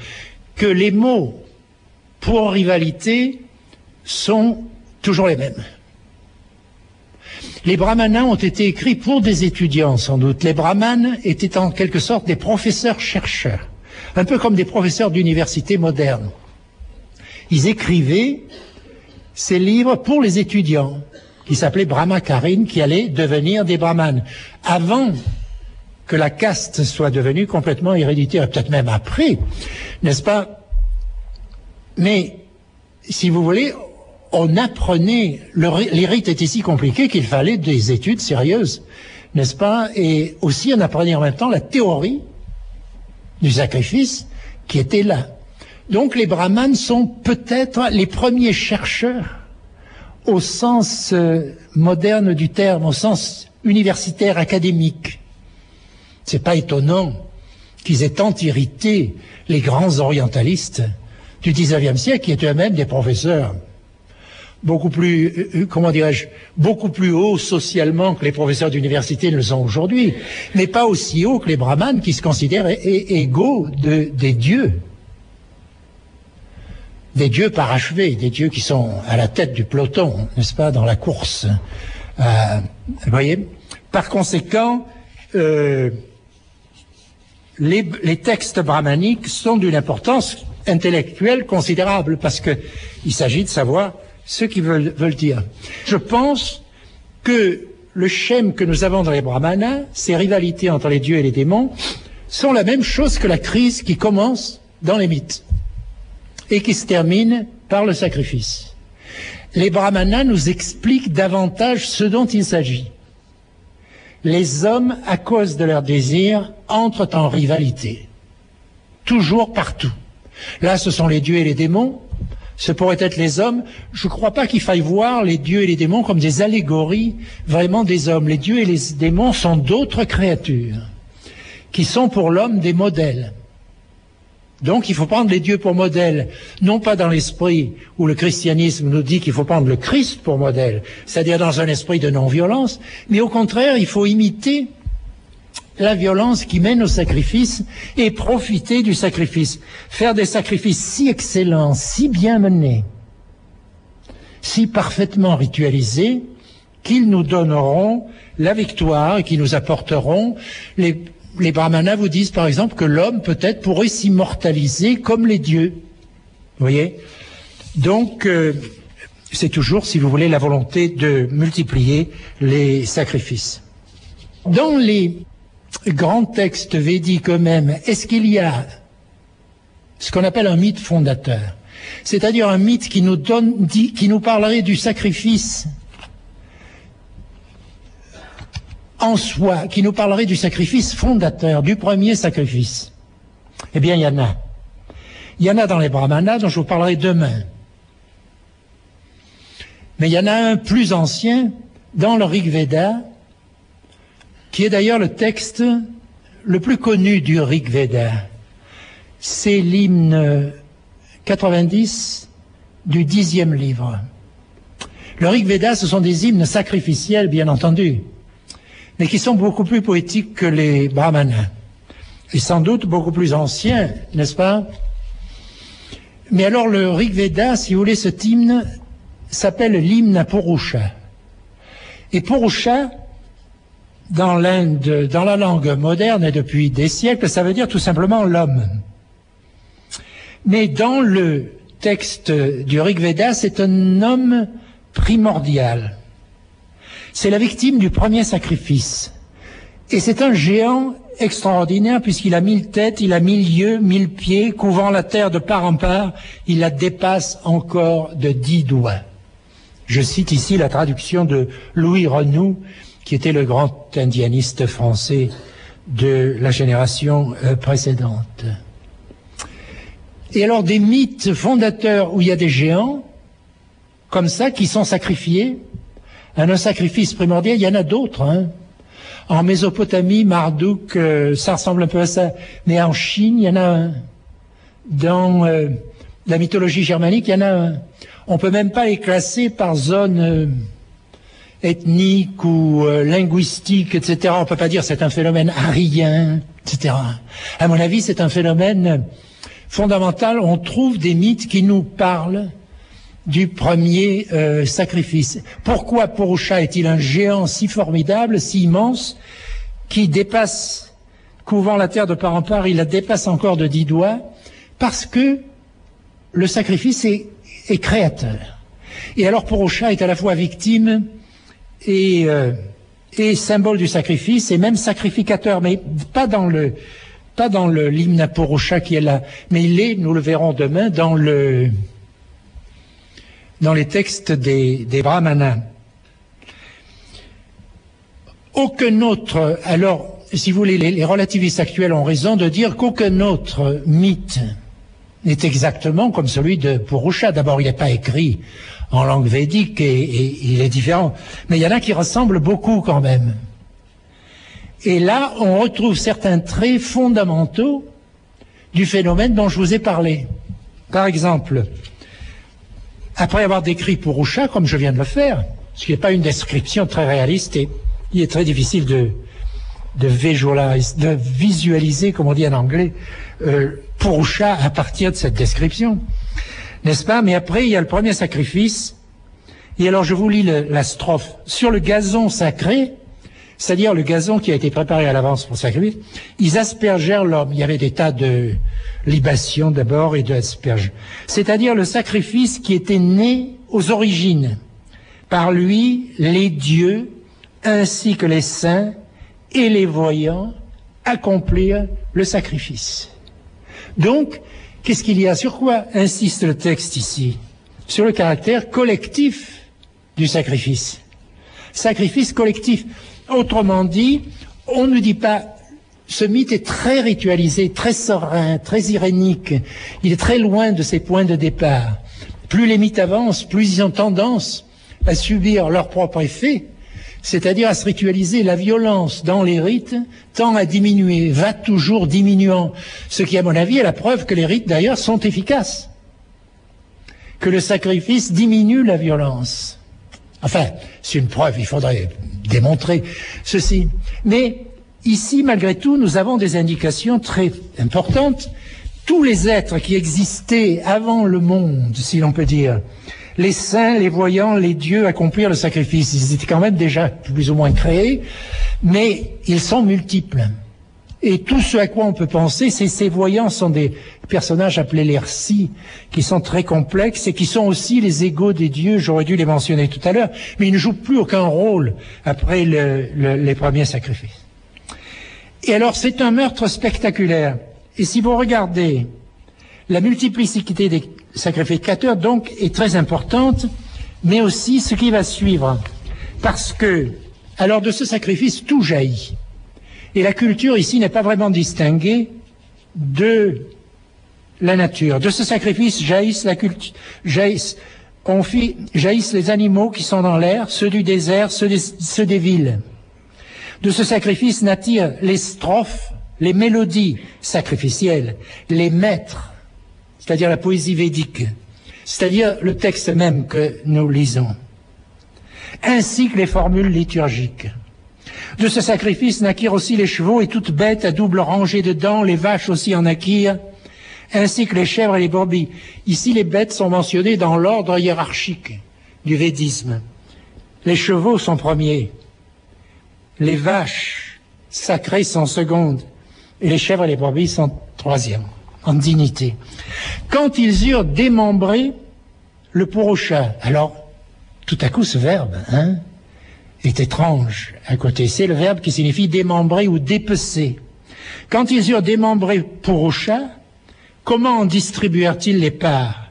que les mots pour rivalité sont toujours les mêmes. Les brahmanas ont été écrits pour des étudiants, sans doute. Les brahmanes étaient en quelque sorte des professeurs-chercheurs, un peu comme des professeurs d'université modernes. Ils écrivaient ces livres pour les étudiants, qui s'appelaient brahmacarines, qui allaient devenir des brahmanes. Avant que la caste soit devenue complètement héréditaire, peut-être même après, n'est-ce pas? Mais, si vous voulez, on apprenait, les rites étaient si compliqués qu'il fallait des études sérieuses, n'est-ce pas? Et aussi on apprenait en même temps la théorie du sacrifice qui était là. Donc les brahmanes sont peut-être les premiers chercheurs au sens moderne du terme, au sens universitaire, académique. C'est pas étonnant qu'ils aient tant irrité les grands orientalistes du XIXe siècle, qui étaient eux-mêmes des professeurs beaucoup plus, comment dirais-je, beaucoup plus haut socialement que les professeurs d'université ne le sont aujourd'hui, mais pas aussi haut que les brahmanes qui se considèrent égaux des dieux. Des dieux parachevés, des dieux qui sont à la tête du peloton, n'est-ce pas, dans la course. Vous voyez? Par conséquent, les textes brahmaniques sont d'une importance intellectuelle considérable parce que il s'agit de savoir ce qu'ils veulent dire. Je pense que le schème que nous avons dans les brahmanas, ces rivalités entre les dieux et les démons, sont la même chose que la crise qui commence dans les mythes et qui se termine par le sacrifice. Les brahmanas nous expliquent davantage ce dont il s'agit. Les hommes, à cause de leurs désirs, entrent en rivalité. Toujours, partout. Là, ce sont les dieux et les démons. Ce pourraient être les hommes. Je ne crois pas qu'il faille voir les dieux et les démons comme des allégories vraiment des hommes. Les dieux et les démons sont d'autres créatures qui sont pour l'homme des modèles. Donc il faut prendre les dieux pour modèle, non pas dans l'esprit où le christianisme nous dit qu'il faut prendre le Christ pour modèle, c'est-à-dire dans un esprit de non-violence, mais au contraire, il faut imiter la violence qui mène au sacrifice et profiter du sacrifice. Faire des sacrifices si excellents, si bien menés, si parfaitement ritualisés, qu'ils nous donneront la victoire et qui nous apporteront les brahmanas vous disent par exemple que l'homme peut-être pourrait s'immortaliser comme les dieux. Vous voyez? Donc, c'est toujours, si vous voulez, la volonté de multiplier les sacrifices. Dans les grands textes védiques eux-mêmes, est-ce qu'il y a ce qu'on appelle un mythe fondateur? C'est-à-dire un mythe qui nous parlerait du sacrifice en soi, qui nous parlerait du sacrifice fondateur, du premier sacrifice? Eh bien, il y en a. Il y en a dans les brahmanas, dont je vous parlerai demain. Mais il y en a un plus ancien, dans le Rig Veda, qui est d'ailleurs le texte le plus connu du Rig Veda. C'est l'hymne 90 du 10e livre. Le Rig Veda, ce sont des hymnes sacrificiels, bien entendu, mais qui sont beaucoup plus poétiques que les brahmanas, et sans doute beaucoup plus anciens, n'est-ce pas? Mais alors le Rig Veda, si vous voulez, cet hymne s'appelle l'hymne Purusha. Et Purusha, dans l'Inde, dans la langue moderne et depuis des siècles, ça veut dire tout simplement l'homme. Mais dans le texte du Rig Veda, c'est un homme primordial. C'est la victime du premier sacrifice. Et c'est un géant extraordinaire puisqu'il a 1000 têtes, il a 1000 yeux, 1000 pieds, couvrant la terre de part en part, il la dépasse encore de 10 doigts. Je cite ici la traduction de Louis Renou, qui était le grand indianiste français de la génération précédente. Et alors des mythes fondateurs où il y a des géants, comme ça, qui sont sacrifiés, un sacrifice primordial, il y en a d'autres. En Mésopotamie, Marduk, ça ressemble un peu à ça. Mais en Chine, il y en a un. Dans la mythologie germanique, il y en a un. On peut même pas les classer par zone ethnique ou linguistique, etc. On peut pas dire c'est un phénomène arien, etc. À mon avis, c'est un phénomène fondamental. On trouve des mythes qui nous parlent du premier sacrifice. Pourquoi Purusha est-il un géant si formidable, si immense, qui dépasse, couvrant la terre de part en part, il la dépasse encore de 10 doigts? Parce que le sacrifice est créateur. Et alors Purusha est à la fois victime et symbole du sacrifice, et même sacrificateur, mais pas dans l'hymne Purusha qui est là, mais il est, nous le verrons demain, dans les textes des brahmanas. Aucun autre, alors, si vous voulez, les relativistes actuels ont raison de dire qu'aucun autre mythe n'est exactement comme celui de Purusha. D'abord, il n'est pas écrit en langue védique et il est différent. Mais il y en a qui ressemblent beaucoup quand même. Et là, on retrouve certains traits fondamentaux du phénomène dont je vous ai parlé. Par exemple, après avoir décrit Purusha, comme je viens de le faire, ce qui n'est pas une description très réaliste et il est très difficile de visualiser, comme on dit en anglais, Purusha à partir de cette description, n'est-ce pas? Mais après, il y a le premier sacrifice, et alors je vous lis la strophe. Sur le gazon sacré, c'est-à-dire le gazon qui a été préparé à l'avance pour le sacrifice, ils aspergèrent l'homme. Il y avait des tas de libations d'abord et d'asperges. C'est-à-dire le sacrifice qui était né aux origines. Par lui, les dieux, ainsi que les saints et les voyants, accomplirent le sacrifice. Donc, qu'est-ce qu'il y a? Sur quoi insiste le texte ici? Sur le caractère collectif du sacrifice. Sacrifice collectif. Autrement dit, on ne dit pas, ce mythe est très ritualisé, très serein, très irénique. Il est très loin de ses points de départ. Plus les mythes avancent, plus ils ont tendance à subir leur propre effet, c'est-à-dire à se ritualiser. La violence dans les rites tend à diminuer, va toujours diminuant. Ce qui, à mon avis, est la preuve que les rites, d'ailleurs, sont efficaces. Que le sacrifice diminue la violence. Enfin, c'est une preuve, il faudrait démontrer ceci. Mais ici, malgré tout, nous avons des indications très importantes. Tous les êtres qui existaient avant le monde, si l'on peut dire, les saints, les voyants, les dieux accomplirent le sacrifice. Ils étaient quand même déjà plus ou moins créés, mais ils sont multiples. Et tout ce à quoi on peut penser, c'est ces voyants sont des personnages appelés les Rsi, qui sont très complexes et qui sont aussi les égaux des dieux. J'aurais dû les mentionner tout à l'heure, mais ils ne jouent plus aucun rôle après les premiers sacrifices. Et alors, c'est un meurtre spectaculaire. Et si vous regardez, la multiplicité des sacrificateurs, donc, est très importante, mais aussi ce qui va suivre. Parce que, alors de ce sacrifice, tout jaillit. Et la culture ici n'est pas vraiment distinguée de la nature. De ce sacrifice jaillissent jaillissent les animaux qui sont dans l'air, ceux du désert, ceux des villes. De ce sacrifice natirent les strophes, les mélodies sacrificielles, les maîtres, c'est-à-dire la poésie védique, c'est-à-dire le texte même que nous lisons, ainsi que les formules liturgiques. De ce sacrifice naquirent aussi les chevaux et toutes bêtes à double rangée de dents, les vaches aussi en naquirent, ainsi que les chèvres et les brebis. Ici, les bêtes sont mentionnées dans l'ordre hiérarchique du védisme. Les chevaux sont premiers, les vaches sacrées sont secondes, et les chèvres et les brebis sont troisièmes, en dignité. Quand ils eurent démembré le Purusha, alors, tout à coup, ce verbe, est étrange à côté. C'est le verbe qui signifie démembrer ou dépecer. Quand ils eurent démembré Purusha, comment en distribuèrent-ils les parts?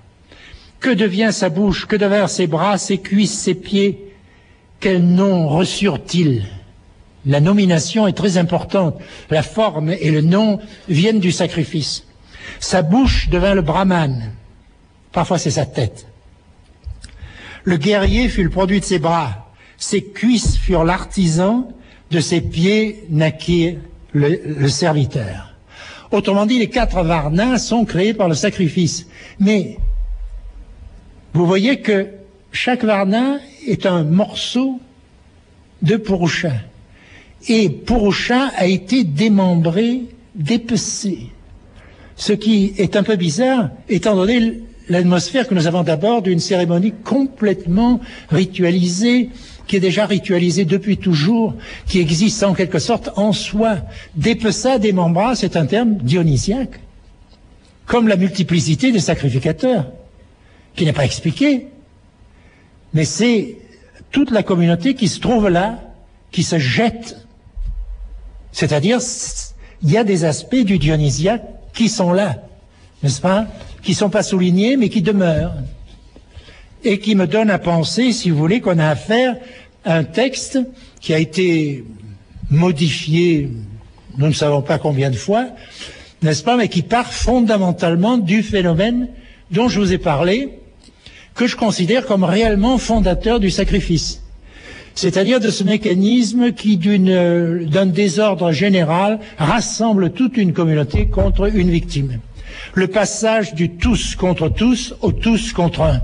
Que devient sa bouche? Que devinrent ses bras, ses cuisses, ses pieds? Quel nom reçurent-ils? La nomination est très importante. La forme et le nom viennent du sacrifice. Sa bouche devint le brahman. Parfois c'est sa tête. Le guerrier fut le produit de ses bras. Ses cuisses furent l'artisan, de ses pieds naquit le serviteur. Autrement dit, les 4 varnas sont créés par le sacrifice. Mais vous voyez que chaque varna est un morceau de Purusha. Et Purusha a été démembré, dépecé. Ce qui est un peu bizarre, étant donné l'atmosphère que nous avons d'abord d'une cérémonie complètement ritualisée, qui est déjà ritualisée depuis toujours, qui existe en quelque sorte en soi. Dépeça, démembra, c'est un terme dionysiaque, comme la multiplicité des sacrificateurs, qui n'est pas expliqué, mais c'est toute la communauté qui se trouve là, qui se jette. C'est-à-dire, il y a des aspects du dionysiaque qui sont là, n'est-ce pas, qui ne sont pas soulignés, mais qui demeurent. Et qui me donne à penser, si vous voulez, qu'on a affaire à un texte qui a été modifié, nous ne savons pas combien de fois, n'est-ce pas, mais qui part fondamentalement du phénomène dont je vous ai parlé, que je considère comme réellement fondateur du sacrifice. C'est-à-dire de ce mécanisme qui, d'un désordre général, rassemble toute une communauté contre une victime. Le passage du tous contre tous au tous contre un.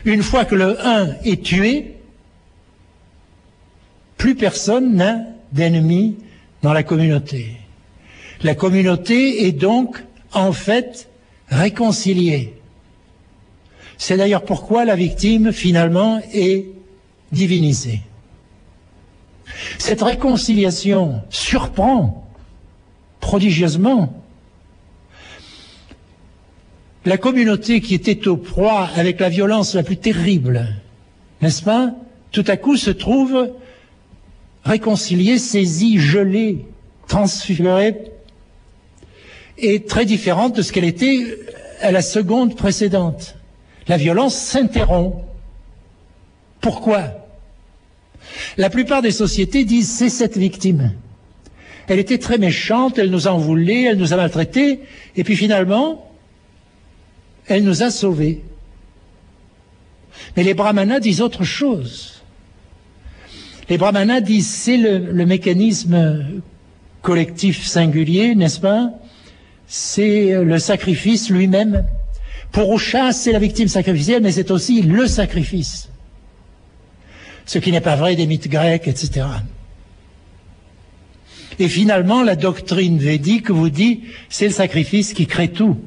Une fois que le 1 est tué, plus personne n'a d'ennemis dans la communauté. La communauté est donc, en fait, réconciliée. C'est d'ailleurs pourquoi la victime, finalement, est divinisée. Cette réconciliation surprend prodigieusement. La communauté qui était aux proies avec la violence la plus terrible, n'est-ce pas, tout à coup se trouve réconciliée, saisie, gelée, transfigurée, et très différente de ce qu'elle était à la seconde précédente. La violence s'interrompt. Pourquoi? La plupart des sociétés disent c'est cette victime. Elle était très méchante, elle nous a en voulu, elle nous a maltraités, et puis finalement, elle nous a sauvés. Mais les brahmanas disent autre chose. Les brahmanas disent c'est le mécanisme collectif singulier, n'est-ce pas? C'est le sacrifice lui-même. Purusha, c'est la victime sacrificielle, mais c'est aussi le sacrifice. Ce qui n'est pas vrai des mythes grecs, etc. Et finalement, la doctrine védique vous dit, c'est le sacrifice qui crée tout.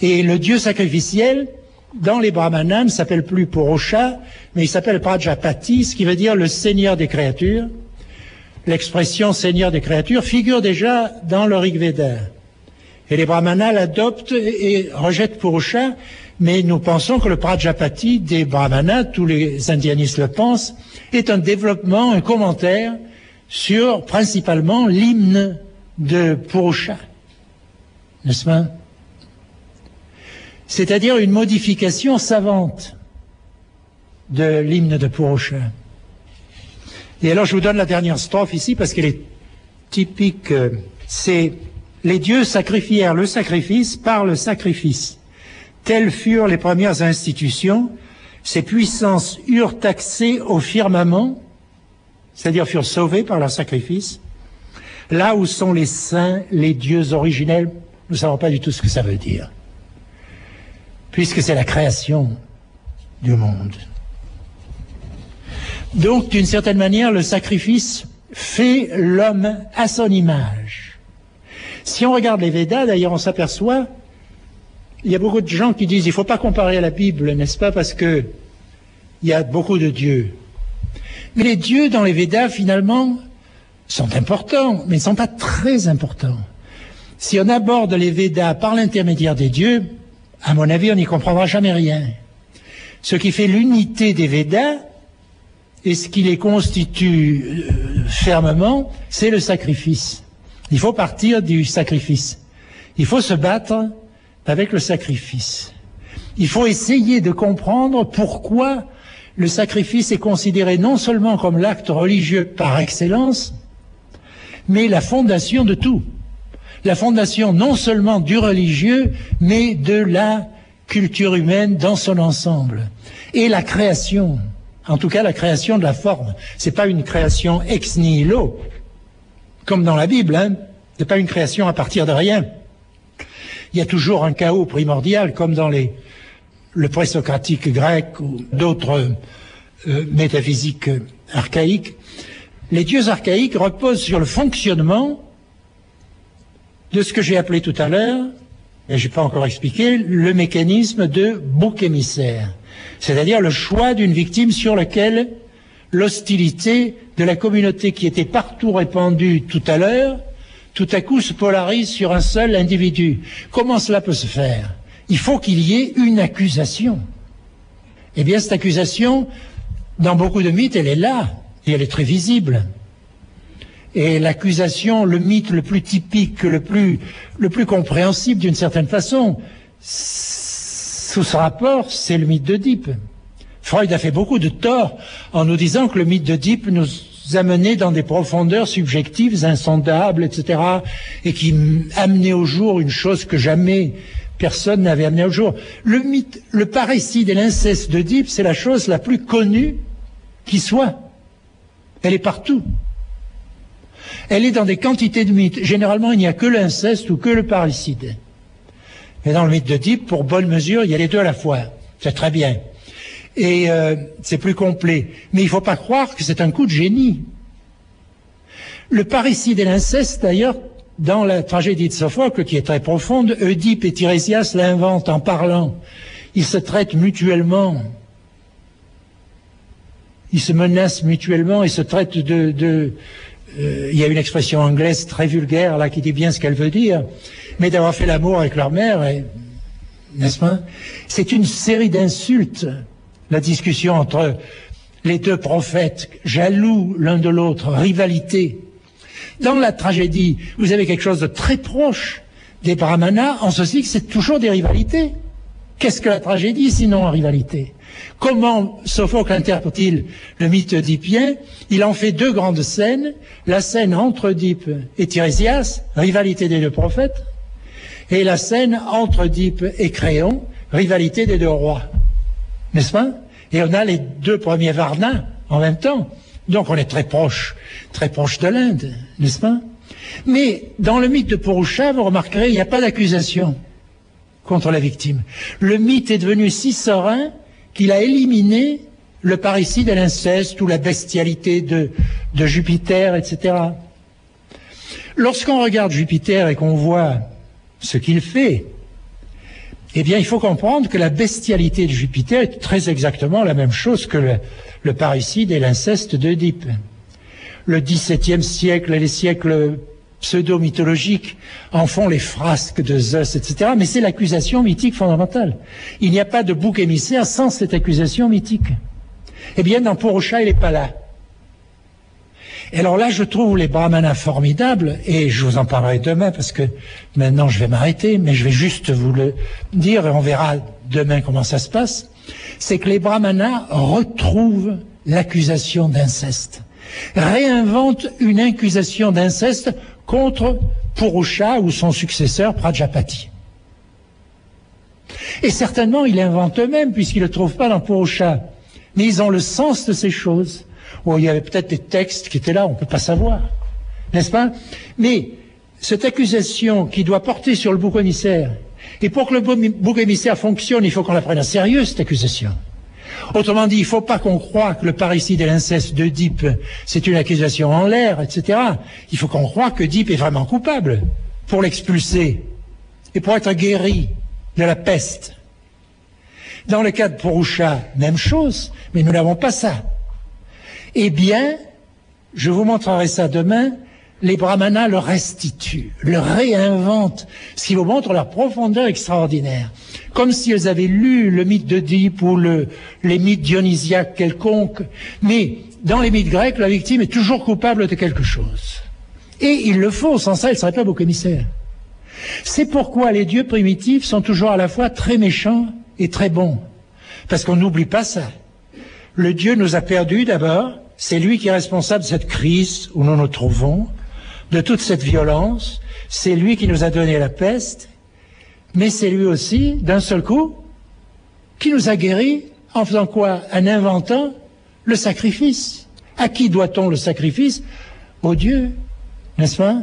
Et le dieu sacrificiel, dans les brahmanas, ne s'appelle plus Purusha, mais il s'appelle Prajapati, ce qui veut dire le seigneur des créatures. L'expression seigneur des créatures figure déjà dans le Rig Veda. Et les brahmanas l'adoptent et rejettent Purusha, mais nous pensons que le Prajapati des brahmanas, tous les indianistes le pensent, est un développement, un commentaire sur principalement l'hymne de Purusha. N'est-ce pas? C'est-à-dire une modification savante de l'hymne de Purusha. Et alors je vous donne la dernière strophe ici parce qu'elle est typique. C'est « Les dieux sacrifièrent le sacrifice par le sacrifice. Telles furent les premières institutions. Ces puissances eurent accès au firmament, c'est-à-dire furent sauvées par leur sacrifice. Là où sont les saints, les dieux originels, nous ne savons pas du tout ce que ça veut dire, puisque c'est la création du monde. Donc, d'une certaine manière, le sacrifice fait l'homme à son image. Si on regarde les Védas, d'ailleurs, on s'aperçoit, il y a beaucoup de gens qui disent, il ne faut pas comparer à la Bible, n'est-ce pas, parce que il y a beaucoup de dieux. Mais les dieux dans les Védas, finalement, sont importants, mais ne sont pas très importants. Si on aborde les Védas par l'intermédiaire des dieux, à mon avis, on n'y comprendra jamais rien. Ce qui fait l'unité des Védas, et ce qui les constitue fermement, c'est le sacrifice. Il faut partir du sacrifice. Il faut se battre avec le sacrifice. Il faut essayer de comprendre pourquoi le sacrifice est considéré non seulement comme l'acte religieux par excellence, mais la fondation de tout. La fondation non seulement du religieux, mais de la culture humaine dans son ensemble. Et la création, en tout cas la création de la forme. C'est pas une création ex nihilo, comme dans la Bible, hein. C'est pas une création à partir de rien. Il y a toujours un chaos primordial, comme dans le présocratique grec ou d'autres métaphysiques archaïques. Les dieux archaïques reposent sur le fonctionnement de ce que j'ai appelé tout à l'heure, et je n'ai pas encore expliqué, le mécanisme de bouc émissaire. C'est-à-dire le choix d'une victime sur laquelle l'hostilité de la communauté qui était partout répandue tout à l'heure, tout à coup se polarise sur un seul individu. Comment cela peut se faire? Il faut qu'il y ait une accusation. Eh bien, cette accusation, dans beaucoup de mythes, elle est là, et elle est très visible. Et l'accusation, le mythe le plus typique, le plus compréhensible d'une certaine façon, sous ce rapport, c'est le mythe d'Oedipe. Freud a fait beaucoup de tort en nous disant que le mythe d'Oedipe nous amenait dans des profondeurs subjectives, insondables, etc., et qui amenait au jour une chose que jamais personne n'avait amené au jour. Le mythe, le parricide et l'inceste d'Oedipe, c'est la chose la plus connue qui soit. Elle est partout. Elle est dans des quantités de mythes. Généralement, il n'y a que l'inceste ou que le parricide. Mais dans le mythe d'Oedipe, pour bonne mesure, il y a les deux à la fois. c'est très bien. Et c'est plus complet. Mais il ne faut pas croire que c'est un coup de génie. Le parricide et l'inceste, d'ailleurs, dans la tragédie de Sophocle, qui est très profonde, Oedipe et Tirésias l'inventent en parlant. Ils se traitent mutuellement. Ils se menacent mutuellement, ils se traitent il y a une expression anglaise très vulgaire, là, qui dit bien ce qu'elle veut dire, mais d'avoir fait l'amour avec leur mère, n'est-ce pas? C'est une série d'insultes, la discussion entre les deux prophètes, jaloux l'un de l'autre, rivalité. Dans la tragédie, vous avez quelque chose de très proche des brahmanas, en ceci que c'est toujours des rivalités. Qu'est-ce que la tragédie sinon en rivalité? Comment Sophocle interprète-t-il le mythe oedipien? Il en fait deux grandes scènes. La scène entre Oedipe et Tirésias, rivalité des deux prophètes, et la scène entre Oedipe et Créon, rivalité des deux rois. N'est-ce pas? Et on a les deux premiers Varnas en même temps. Donc on est très proche de l'Inde, n'est-ce pas? Mais dans le mythe de Purusha, vous remarquerez, il n'y a pas d'accusation contre la victime. Le mythe est devenu si serein qu'il a éliminé le parricide et l'inceste ou la bestialité de Jupiter, etc. Lorsqu'on regarde Jupiter et qu'on voit ce qu'il fait, eh bien il faut comprendre que la bestialité de Jupiter est très exactement la même chose que le parricide et l'inceste d'Oedipe. Le XVIIe siècle et les siècles pseudo-mythologiques en font les frasques de Zeus, etc. Mais c'est l'accusation mythique fondamentale. Il n'y a pas de bouc émissaire sans cette accusation mythique. Eh bien, dans Purusha, il n'est pas là. Et alors là, je trouve les brahmanas formidables, et je vous en parlerai demain, parce que maintenant je vais m'arrêter, mais je vais juste vous le dire, et on verra demain comment ça se passe. C'est que les brahmanas retrouvent l'accusation d'inceste, réinventent une accusation d'inceste contre Purusha ou son successeur Prajapati. Et certainement, ils l'inventent eux-mêmes, puisqu'ils ne le trouvent pas dans Purusha. Mais ils ont le sens de ces choses. Oh, il y avait peut-être des textes qui étaient là, on ne peut pas savoir. N'est-ce pas? Mais cette accusation qui doit porter sur le bouc émissaire, et pour que le bouc émissaire fonctionne, il faut qu'on la prenne au sérieux, cette accusation. Autrement dit, il ne faut pas qu'on croie que le parricide et l'inceste d'Oedipe, c'est une accusation en l'air, etc. Il faut qu'on croie qu'Oedipe est vraiment coupable pour l'expulser et pour être guéri de la peste. Dans le cas de Purusha, même chose, mais nous n'avons pas ça. Eh bien, je vous montrerai ça demain, les brahmanas le restituent, le réinventent, ce qui vous montre leur profondeur extraordinaire. Comme s'ils avaient lu le mythe d'Oedipe ou les mythes dionysiaques quelconques. Mais dans les mythes grecs, la victime est toujours coupable de quelque chose. Et il le faut, sans ça, elle ne serait pas bouc émissaire. C'est pourquoi les dieux primitifs sont toujours à la fois très méchants et très bons. Parce qu'on n'oublie pas ça. Le Dieu nous a perdus d'abord, c'est lui qui est responsable de cette crise où nous nous trouvons, de toute cette violence, c'est lui qui nous a donné la peste, mais c'est lui aussi, d'un seul coup, qui nous a guéris en faisant quoi? En inventant le sacrifice. À qui doit-on le sacrifice? Au Dieu, n'est-ce pas?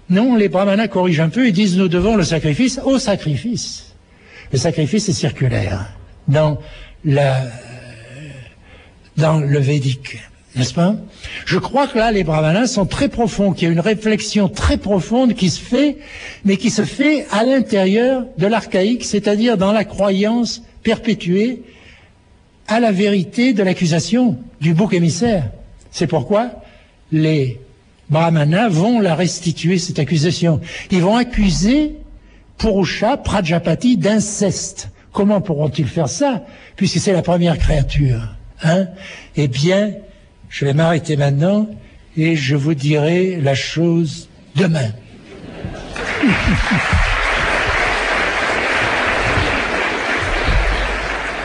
Non, les brahmanas corrigent un peu et disent nous devons le sacrifice au sacrifice. Le sacrifice est circulaire dans le Védique, n'est-ce pas? Je crois que là, les brahmanas sont très profonds, qu'il y a une réflexion très profonde qui se fait, mais qui se fait à l'intérieur de l'archaïque, c'est-à-dire dans la croyance perpétuée à la vérité de l'accusation du bouc émissaire. C'est pourquoi les brahmanas vont la restituer, cette accusation. Ils vont accuser Purusha, Prajapati d'inceste. Comment pourront-ils faire ça, puisque c'est la première créature, hein? Eh bien, je vais m'arrêter maintenant et je vous dirai la chose demain.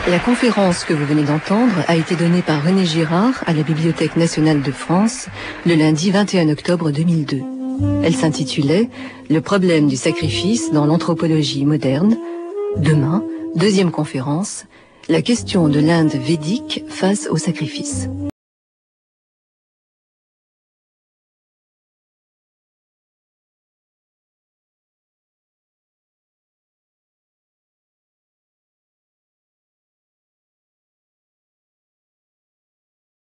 La conférence que vous venez d'entendre a été donnée par René Girard à la Bibliothèque nationale de France le lundi 21 octobre 2002. Elle s'intitulait « Le problème du sacrifice dans l'anthropologie moderne ». Demain, deuxième conférence, la question de l'Inde védique face au sacrifice.